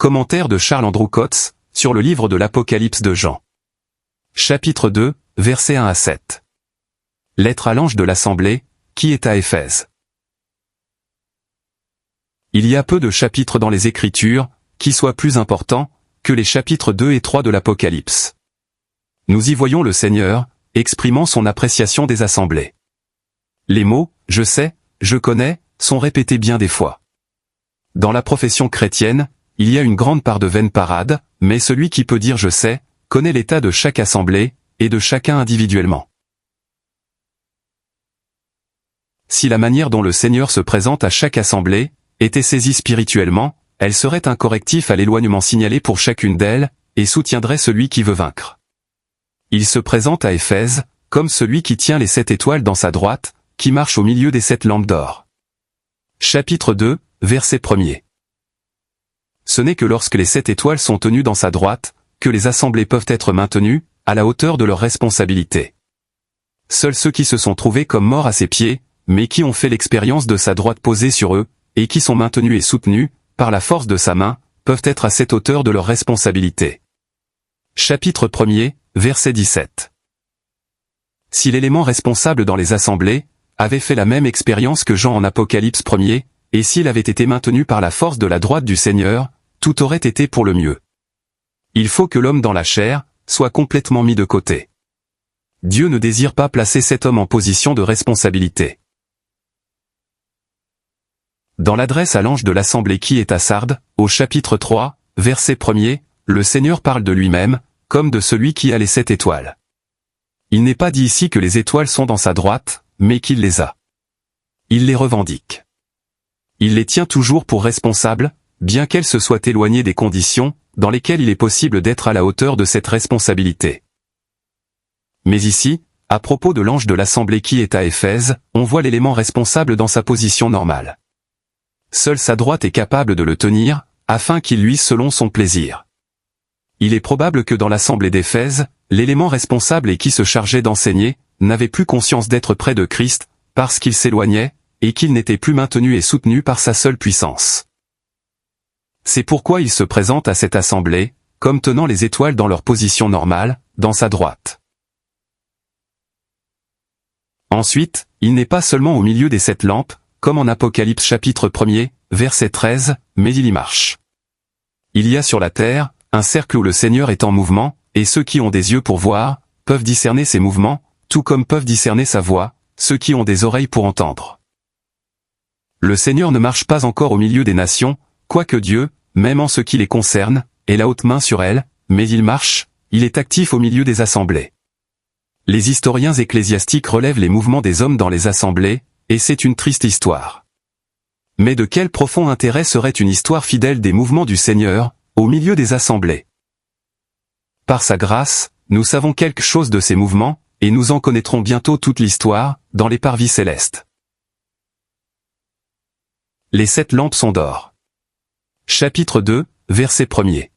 Commentaire de Charles Andrew Coates, sur le livre de l'Apocalypse de Jean. Chapitre 2, versets 1 à 7. Lettre à l'ange de l'assemblée, qui est à Éphèse. Il y a peu de chapitres dans les Écritures, qui soient plus importants, que les chapitres 2 et 3 de l'Apocalypse. Nous y voyons le Seigneur, exprimant son appréciation des assemblées. Les mots « je sais »,« je connais » sont répétés bien des fois. Dans la profession chrétienne, il y a une grande part de vaine parade, mais celui qui peut dire « je sais » connaît l'état de chaque assemblée, et de chacun individuellement. Si la manière dont le Seigneur se présente à chaque assemblée était saisie spirituellement, elle serait un correctif à l'éloignement signalé pour chacune d'elles, et soutiendrait celui qui veut vaincre. Il se présente à Éphèse, comme celui qui tient les 7 étoiles dans sa droite, qui marche au milieu des 7 lampes d'or. Chapitre 2, verset 1er. Ce n'est que lorsque les 7 étoiles sont tenues dans sa droite, que les assemblées peuvent être maintenues, à la hauteur de leurs responsabilités. Seuls ceux qui se sont trouvés comme morts à ses pieds, mais qui ont fait l'expérience de sa droite posée sur eux, et qui sont maintenus et soutenus, par la force de sa main, peuvent être à cette hauteur de leurs responsabilités. Chapitre 1er, verset 17. Si l'élément responsable dans les assemblées avait fait la même expérience que Jean en Apocalypse 1er, et s'il avait été maintenu par la force de la droite du Seigneur, tout aurait été pour le mieux. Il faut que l'homme dans la chair soit complètement mis de côté. Dieu ne désire pas placer cet homme en position de responsabilité. Dans l'adresse à l'ange de l'assemblée qui est à Sardes, au chapitre 3, verset 1er, le Seigneur parle de lui-même, comme de celui qui a les 7 étoiles. Il n'est pas dit ici que les étoiles sont dans sa droite, mais qu'il les a. Il les revendique. Il les tient toujours pour responsables, bien qu'elles se soient éloignées des conditions, dans lesquelles il est possible d'être à la hauteur de cette responsabilité. Mais ici, à propos de l'ange de l'assemblée qui est à Éphèse, on voit l'élément responsable dans sa position normale. Seule sa droite est capable de le tenir, afin qu'il luise selon son plaisir. Il est probable que dans l'assemblée d'Éphèse, l'élément responsable et qui se chargeait d'enseigner, n'avait plus conscience d'être près de Christ, parce qu'il s'éloignait, et qu'il n'était plus maintenu et soutenu par sa seule puissance. C'est pourquoi il se présente à cette assemblée, comme tenant les étoiles dans leur position normale, dans sa droite. Ensuite, il n'est pas seulement au milieu des 7 lampes, comme en Apocalypse chapitre 1er, verset 13, mais il y marche. Il y a sur la terre, un cercle où le Seigneur est en mouvement, et ceux qui ont des yeux pour voir, peuvent discerner ses mouvements, tout comme peuvent discerner sa voix, ceux qui ont des oreilles pour entendre. Le Seigneur ne marche pas encore au milieu des nations, quoique Dieu, même en ce qui les concerne, ait la haute main sur elles, mais il marche, il est actif au milieu des assemblées. Les historiens ecclésiastiques relèvent les mouvements des hommes dans les assemblées, et c'est une triste histoire. Mais de quel profond intérêt serait une histoire fidèle des mouvements du Seigneur, au milieu des assemblées? Par sa grâce, nous savons quelque chose de ces mouvements, et nous en connaîtrons bientôt toute l'histoire, dans les parvis célestes. Les 7 lampes sont d'or. Chapitre 2, verset 1er.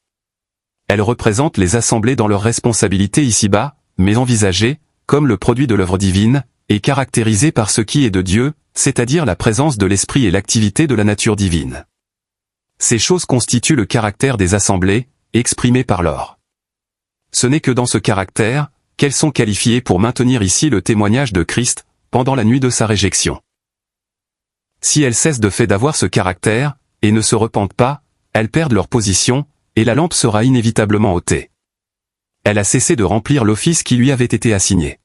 Elles représentent les assemblées dans leur responsabilité ici-bas, mais envisagées, comme le produit de l'œuvre divine, et caractérisées par ce qui est de Dieu, c'est-à-dire la présence de l'Esprit et l'activité de la nature divine. Ces choses constituent le caractère des assemblées, exprimé par l'or. Ce n'est que dans ce caractère, qu'elles sont qualifiées pour maintenir ici le témoignage de Christ, pendant la nuit de sa réjection. Si elles cessent de fait d'avoir ce caractère, et ne se repentent pas, elles perdent leur position, et la lampe sera inévitablement ôtée. Elle a cessé de remplir l'office qui lui avait été assigné.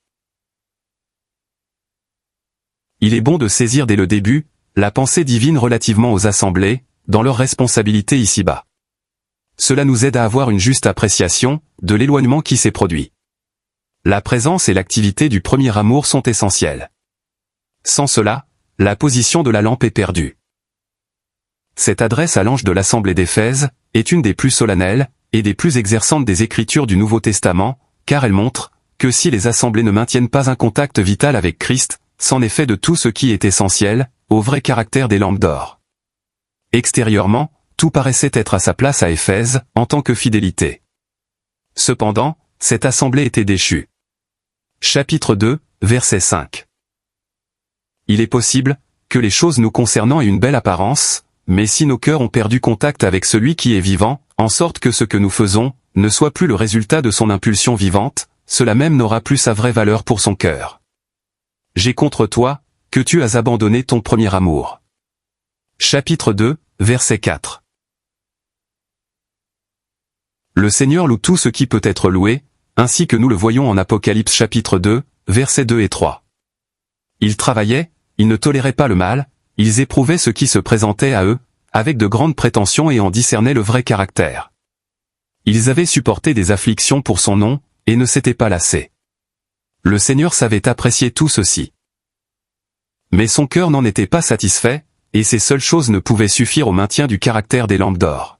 Il est bon de saisir dès le début, la pensée divine relativement aux assemblées, dans leurs responsabilités ici-bas. Cela nous aide à avoir une juste appréciation, de l'éloignement qui s'est produit. La présence et l'activité du premier amour sont essentielles. Sans cela, la position de la lampe est perdue. Cette adresse à l'ange de l'assemblée d'Éphèse est une des plus solennelles et des plus exerçantes des Écritures du Nouveau Testament, car elle montre que si les assemblées ne maintiennent pas un contact vital avec Christ, c'en est fait de tout ce qui est essentiel au vrai caractère des lampes d'or. Extérieurement, tout paraissait être à sa place à Éphèse en tant que fidélité. Cependant, cette assemblée était déchue. Chapitre 2, verset 5. Il est possible que les choses nous concernant aient une belle apparence, mais si nos cœurs ont perdu contact avec celui qui est vivant, en sorte que ce que nous faisons ne soit plus le résultat de son impulsion vivante, cela même n'aura plus sa vraie valeur pour son cœur. J'ai contre toi, que tu as abandonné ton premier amour. Chapitre 2, verset 4. Le Seigneur loue tout ce qui peut être loué, ainsi que nous le voyons en Apocalypse chapitre 2, versets 2 et 3. Ils travaillaient, ils ne toléraient pas le mal, ils éprouvaient ce qui se présentait à eux, avec de grandes prétentions et en discernaient le vrai caractère. Ils avaient supporté des afflictions pour son nom, et ne s'étaient pas lassés. Le Seigneur savait apprécier tout ceci. Mais son cœur n'en était pas satisfait, et ces seules choses ne pouvaient suffire au maintien du caractère des lampes d'or.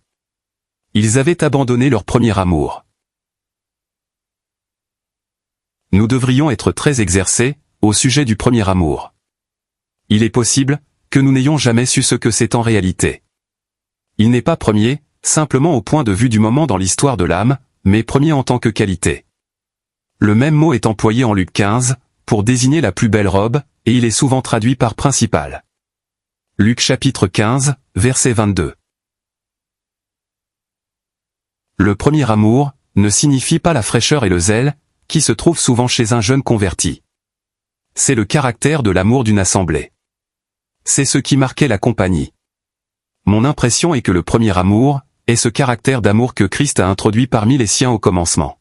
Ils avaient abandonné leur premier amour. Nous devrions être très exercés, au sujet du premier amour. Il est possible, que nous n'ayons jamais su ce que c'est en réalité. Il n'est pas premier, simplement au point de vue du moment dans l'histoire de l'âme, mais premier en tant que qualité. Le même mot est employé en Luc 15, pour désigner la plus belle robe, et il est souvent traduit par principal. Luc chapitre 15, verset 22. Le premier amour ne signifie pas la fraîcheur et le zèle, qui se trouvent souvent chez un jeune converti. C'est le caractère de l'amour d'une assemblée. C'est ce qui marquait la compagnie. Mon impression est que le premier amour est ce caractère d'amour que Christ a introduit parmi les siens au commencement.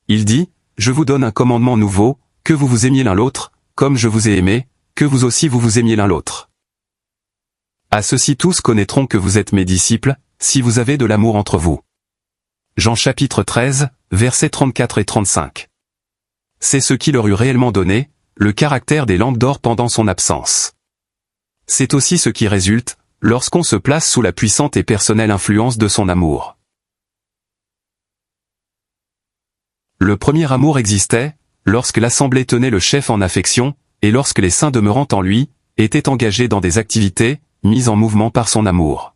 Il dit, « Je vous donne un commandement nouveau, que vous vous aimiez l'un l'autre, comme je vous ai aimé, que vous aussi vous vous aimiez l'un l'autre. À ceux-ci tous connaîtront que vous êtes mes disciples, si vous avez de l'amour entre vous. » Jean chapitre 13, versets 34 et 35. C'est ce qui leur eut réellement donné, le caractère des lampes d'or pendant son absence. C'est aussi ce qui résulte, lorsqu'on se place sous la puissante et personnelle influence de son amour. Le premier amour existait, lorsque l'assemblée tenait le chef en affection, et lorsque les saints demeurant en lui, étaient engagés dans des activités, mises en mouvement par son amour.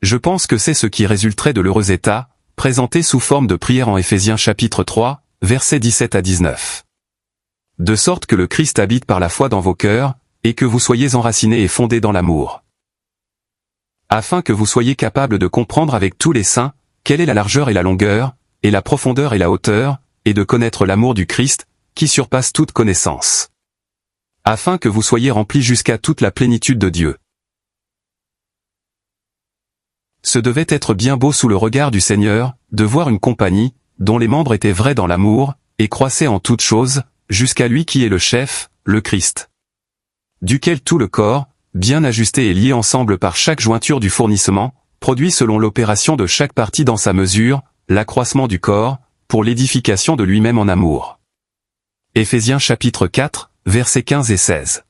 Je pense que c'est ce qui résulterait de l'heureux état, présenté sous forme de prière en Éphésiens chapitre 3, versets 17 à 19. De sorte que le Christ habite par la foi dans vos cœurs, et que vous soyez enracinés et fondés dans l'amour. Afin que vous soyez capables de comprendre avec tous les saints, quelle est la largeur et la longueur, et la profondeur et la hauteur, et de connaître l'amour du Christ, qui surpasse toute connaissance. Afin que vous soyez remplis jusqu'à toute la plénitude de Dieu. Ce devait être bien beau sous le regard du Seigneur, de voir une compagnie, dont les membres étaient vrais dans l'amour, et croissaient en toutes choses, jusqu'à lui qui est le chef, le Christ. Duquel tout le corps, bien ajusté et lié ensemble par chaque jointure du fournissement, produit selon l'opération de chaque partie dans sa mesure, l'accroissement du corps, pour l'édification de lui-même en amour. Éphésiens chapitre 4, versets 15 et 16.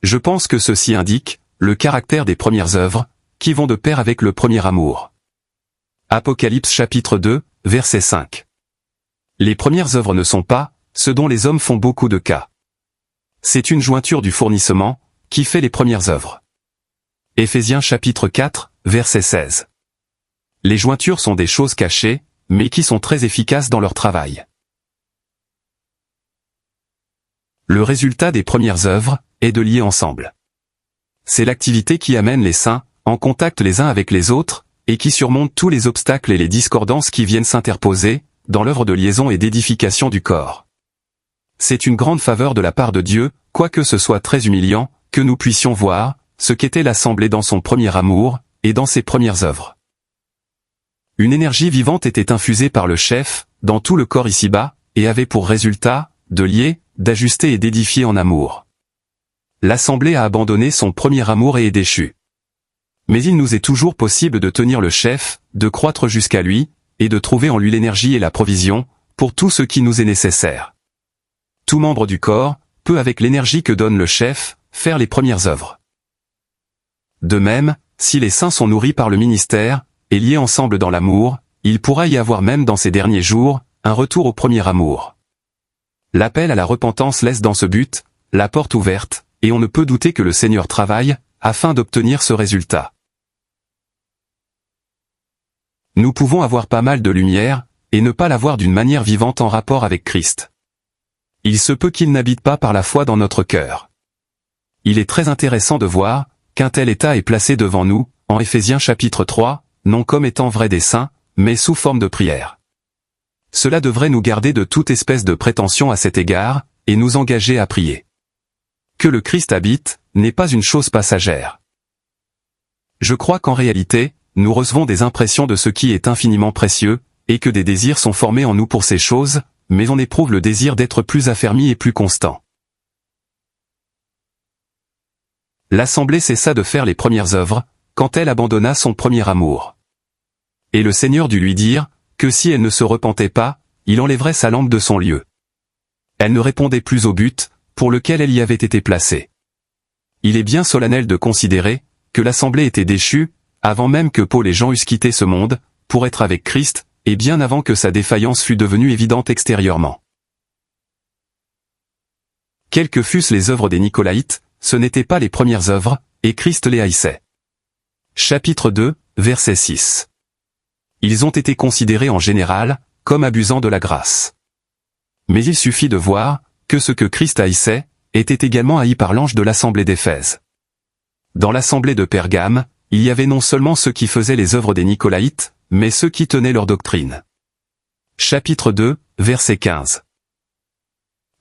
Je pense que ceci indique le caractère des premières œuvres, qui vont de pair avec le premier amour. Apocalypse chapitre 2, verset 5. Les premières œuvres ne sont pas ce dont les hommes font beaucoup de cas. C'est une jointure du fournissement, qui fait les premières œuvres. Éphésiens chapitre 4, verset 16. Les jointures sont des choses cachées, mais qui sont très efficaces dans leur travail. Le résultat des premières œuvres est de lier ensemble. C'est l'activité qui amène les saints en contact les uns avec les autres, et qui surmonte tous les obstacles et les discordances qui viennent s'interposer dans l'œuvre de liaison et d'édification du corps. C'est une grande faveur de la part de Dieu, quoique ce soit très humiliant, que nous puissions voir ce qu'était l'assemblée dans son premier amour, et dans ses premières œuvres. Une énergie vivante était infusée par le chef, dans tout le corps ici-bas, et avait pour résultat, de lier, d'ajuster et d'édifier en amour. L'assemblée a abandonné son premier amour et est déchue. Mais il nous est toujours possible de tenir le chef, de croître jusqu'à lui, et de trouver en lui l'énergie et la provision, pour tout ce qui nous est nécessaire. Tout membre du corps peut, avec l'énergie que donne le chef, faire les premières œuvres. De même, si les saints sont nourris par le ministère, et liés ensemble dans l'amour, il pourra y avoir même dans ces derniers jours, un retour au premier amour. L'appel à la repentance laisse dans ce but, la porte ouverte, et on ne peut douter que le Seigneur travaille, afin d'obtenir ce résultat. Nous pouvons avoir pas mal de lumière, et ne pas l'avoir d'une manière vivante en rapport avec Christ. Il se peut qu'il n'habite pas par la foi dans notre cœur. Il est très intéressant de voir qu'un tel état est placé devant nous, en Éphésiens chapitre 3, non comme étant vrai des saints, mais sous forme de prière. Cela devrait nous garder de toute espèce de prétention à cet égard, et nous engager à prier. Que le Christ habite, n'est pas une chose passagère. Je crois qu'en réalité, nous recevons des impressions de ce qui est infiniment précieux, et que des désirs sont formés en nous pour ces choses, mais on éprouve le désir d'être plus affermi et plus constant. L'Assemblée cessa de faire les premières œuvres, quand elle abandonna son premier amour. Et le Seigneur dut lui dire, que si elle ne se repentait pas, il enlèverait sa lampe de son lieu. Elle ne répondait plus au but, pour lequel elle y avait été placée. Il est bien solennel de considérer, que l'Assemblée était déchue, avant même que Paul et Jean eussent quitté ce monde, pour être avec Christ, et bien avant que sa défaillance fût devenue évidente extérieurement. Quelles que fussent les œuvres des Nicolaïtes, ce n'étaient pas les premières œuvres, et Christ les haïssait. Chapitre 2, verset 6. Ils ont été considérés en général, comme abusant de la grâce. Mais il suffit de voir, que ce que Christ haïssait, était également haï par l'ange de l'Assemblée d'Éphèse. Dans l'Assemblée de Pergame, il y avait non seulement ceux qui faisaient les œuvres des Nicolaïtes, mais ceux qui tenaient leur doctrine. Chapitre 2, verset 15.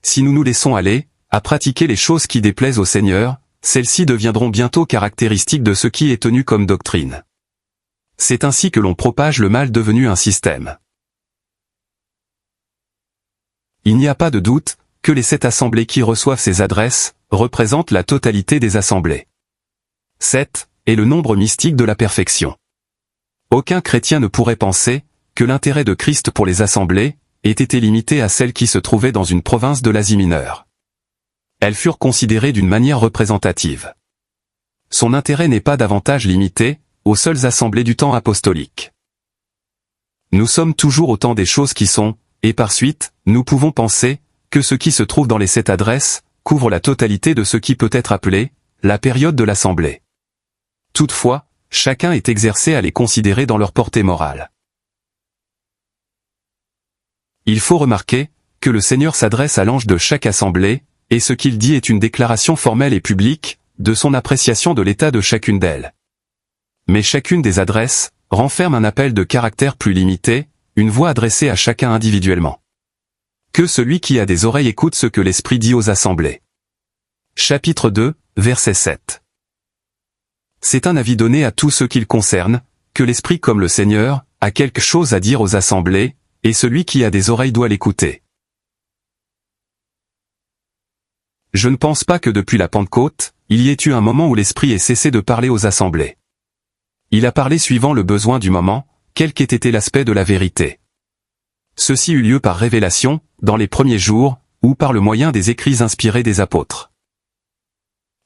Si nous nous laissons aller, à pratiquer les choses qui déplaisent au Seigneur, celles-ci deviendront bientôt caractéristiques de ce qui est tenu comme doctrine. C'est ainsi que l'on propage le mal devenu un système. Il n'y a pas de doute, que les 7 assemblées qui reçoivent ces adresses, représentent la totalité des assemblées. 7 est le nombre mystique de la perfection. Aucun chrétien ne pourrait penser, que l'intérêt de Christ pour les assemblées, ait été limité à celles qui se trouvaient dans une province de l'Asie mineure. Elles furent considérées d'une manière représentative. Son intérêt n'est pas davantage limité, aux seules assemblées du temps apostolique. Nous sommes toujours au temps des choses qui sont, et par suite, nous pouvons penser, que ce qui se trouve dans les 7 adresses, couvre la totalité de ce qui peut être appelé, la période de l'assemblée. Toutefois, chacun est exercé à les considérer dans leur portée morale. Il faut remarquer, que le Seigneur s'adresse à l'ange de chaque assemblée, et ce qu'il dit est une déclaration formelle et publique, de son appréciation de l'état de chacune d'elles. Mais chacune des adresses, renferme un appel de caractère plus limité, une voix adressée à chacun individuellement. Que celui qui a des oreilles écoute ce que l'Esprit dit aux assemblées. Chapitre 2, verset 7. C'est un avis donné à tous ceux qu'il concerne, que l'Esprit comme le Seigneur, a quelque chose à dire aux assemblées, et celui qui a des oreilles doit l'écouter. Je ne pense pas que depuis la Pentecôte, il y ait eu un moment où l'Esprit ait cessé de parler aux assemblées. Il a parlé suivant le besoin du moment, quel qu'ait été l'aspect de la vérité. Ceci eut lieu par révélation, dans les premiers jours, ou par le moyen des écrits inspirés des apôtres.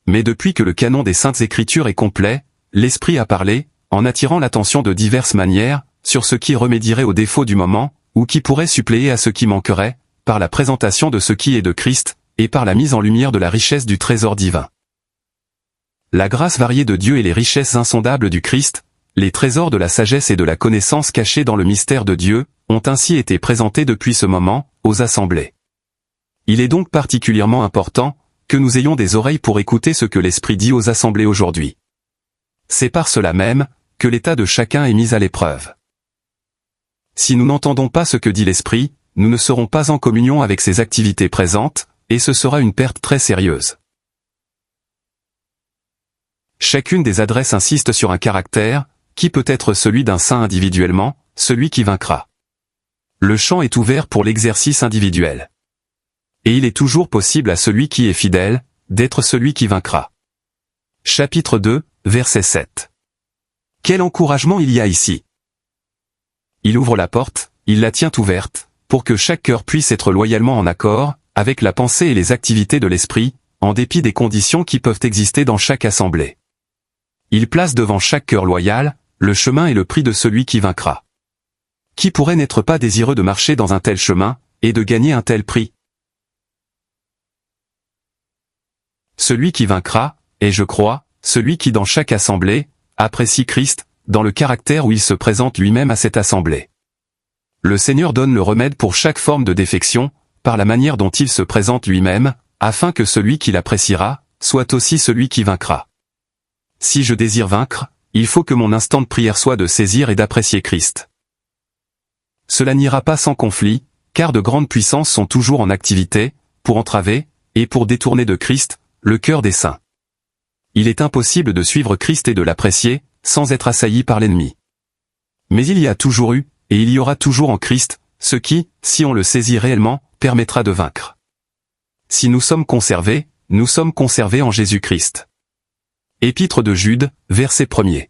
Mais depuis que le canon des Saintes Écritures est complet, l'Esprit a parlé, en attirant l'attention de diverses manières, sur ce qui remédierait aux défauts du moment, ou qui pourrait suppléer à ce qui manquerait, par la présentation de ce qui est de Christ, et par la mise en lumière de la richesse du trésor divin. La grâce variée de Dieu et les richesses insondables du Christ, les trésors de la sagesse et de la connaissance cachés dans le mystère de Dieu, ont ainsi été présentés depuis ce moment, aux assemblées. Il est donc particulièrement important, que nous ayons des oreilles pour écouter ce que l'Esprit dit aux assemblées aujourd'hui. C'est par cela même, que l'état de chacun est mis à l'épreuve. Si nous n'entendons pas ce que dit l'Esprit, nous ne serons pas en communion avec ses activités présentes, et ce sera une perte très sérieuse. Chacune des adresses insiste sur un caractère, qui peut être celui d'un saint individuellement, celui qui vaincra. Le champ est ouvert pour l'exercice individuel. Et il est toujours possible à celui qui est fidèle, d'être celui qui vaincra. Chapitre 2, verset 7. Quel encouragement il y a ici! Il ouvre la porte, il la tient ouverte, pour que chaque cœur puisse être loyalement en accord, avec la pensée et les activités de l'Esprit, en dépit des conditions qui peuvent exister dans chaque assemblée. Il place devant chaque cœur loyal, le chemin et le prix de celui qui vaincra. Qui pourrait n'être pas désireux de marcher dans un tel chemin, et de gagner un tel prix? Celui qui vaincra, est, je crois, celui qui dans chaque assemblée, apprécie Christ, dans le caractère où il se présente lui-même à cette assemblée. Le Seigneur donne le remède pour chaque forme de défection, par la manière dont il se présente lui-même, afin que celui qui l'appréciera, soit aussi celui qui vaincra. Si je désire vaincre, il faut que mon instant de prière soit de saisir et d'apprécier Christ. Cela n'ira pas sans conflit, car de grandes puissances sont toujours en activité, pour entraver, et pour détourner de Christ, le cœur des saints. Il est impossible de suivre Christ et de l'apprécier, sans être assailli par l'ennemi. Mais il y a toujours eu, et il y aura toujours en Christ, ce qui, si on le saisit réellement, permettra de vaincre. Si nous sommes conservés en Jésus-Christ. Épître de Jude, verset 1er.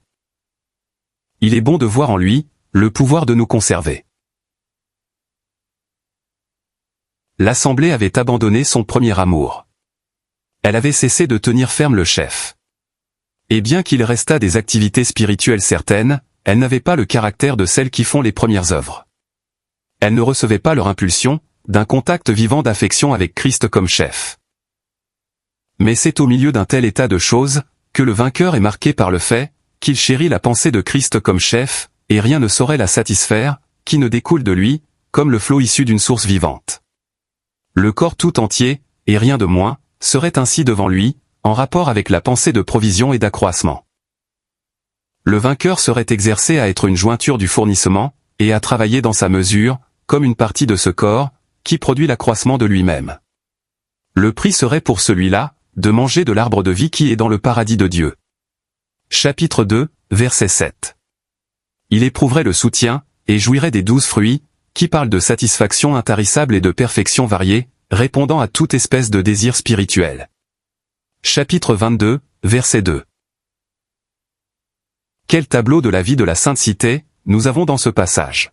Il est bon de voir en lui, le pouvoir de nous conserver. L'Assemblée avait abandonné son premier amour. Elle avait cessé de tenir ferme le chef. Et bien qu'il restât des activités spirituelles certaines, elle n'avait pas le caractère de celles qui font les premières œuvres. Elle ne recevait pas leur impulsion, d'un contact vivant d'affection avec Christ comme chef. Mais c'est au milieu d'un tel état de choses, que le vainqueur est marqué par le fait, qu'il chérit la pensée de Christ comme chef, et rien ne saurait la satisfaire, qui ne découle de lui, comme le flot issu d'une source vivante. Le corps tout entier, et rien de moins, serait ainsi devant lui, en rapport avec la pensée de provision et d'accroissement. Le vainqueur serait exercé à être une jointure du fournissement, et à travailler dans sa mesure, comme une partie de ce corps, qui produit l'accroissement de lui-même. Le prix serait pour celui-là, de manger de l'arbre de vie qui est dans le paradis de Dieu. Chapitre 2, verset 7. Il éprouverait le soutien, et jouirait des 12 fruits, qui parlent de satisfaction intarissable et de perfection variée, répondant à toute espèce de désir spirituel. Chapitre 22, verset 2. Quel tableau de la vie de la Sainte Cité, nous avons dans ce passage.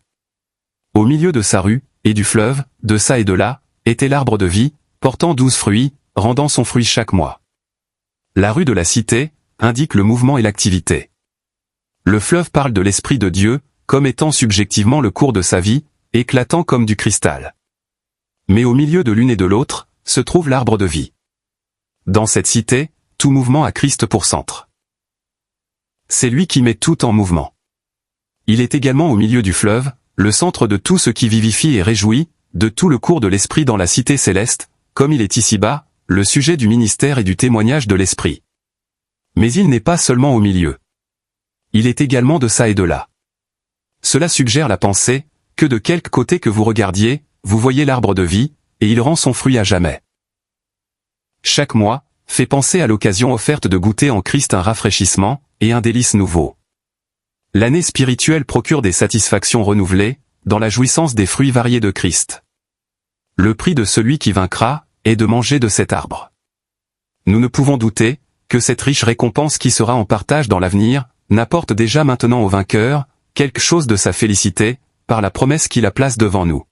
Au milieu de sa rue, et du fleuve, de ça et de là, était l'arbre de vie, portant 12 fruits, rendant son fruit chaque mois. La rue de la Cité indique le mouvement et l'activité. Le fleuve parle de l'Esprit de Dieu, comme étant subjectivement le cours de sa vie, éclatant comme du cristal. Mais au milieu de l'une et de l'autre, se trouve l'arbre de vie. Dans cette cité, tout mouvement a Christ pour centre. C'est lui qui met tout en mouvement. Il est également au milieu du fleuve, le centre de tout ce qui vivifie et réjouit, de tout le cours de l'Esprit dans la cité céleste, comme il est ici-bas, le sujet du ministère et du témoignage de l'Esprit. Mais il n'est pas seulement au milieu. Il est également de ça et de là. Cela suggère la pensée, que de quelque côté que vous regardiez, vous voyez l'arbre de vie, et il rend son fruit à jamais. Chaque mois, fait penser à l'occasion offerte de goûter en Christ un rafraîchissement, et un délice nouveau. L'année spirituelle procure des satisfactions renouvelées, dans la jouissance des fruits variés de Christ. Le prix de celui qui vaincra, est de manger de cet arbre. Nous ne pouvons douter, que cette riche récompense qui sera en partage dans l'avenir, n'apporte déjà maintenant au vainqueur, quelque chose de sa félicité, par la promesse qui la place devant nous.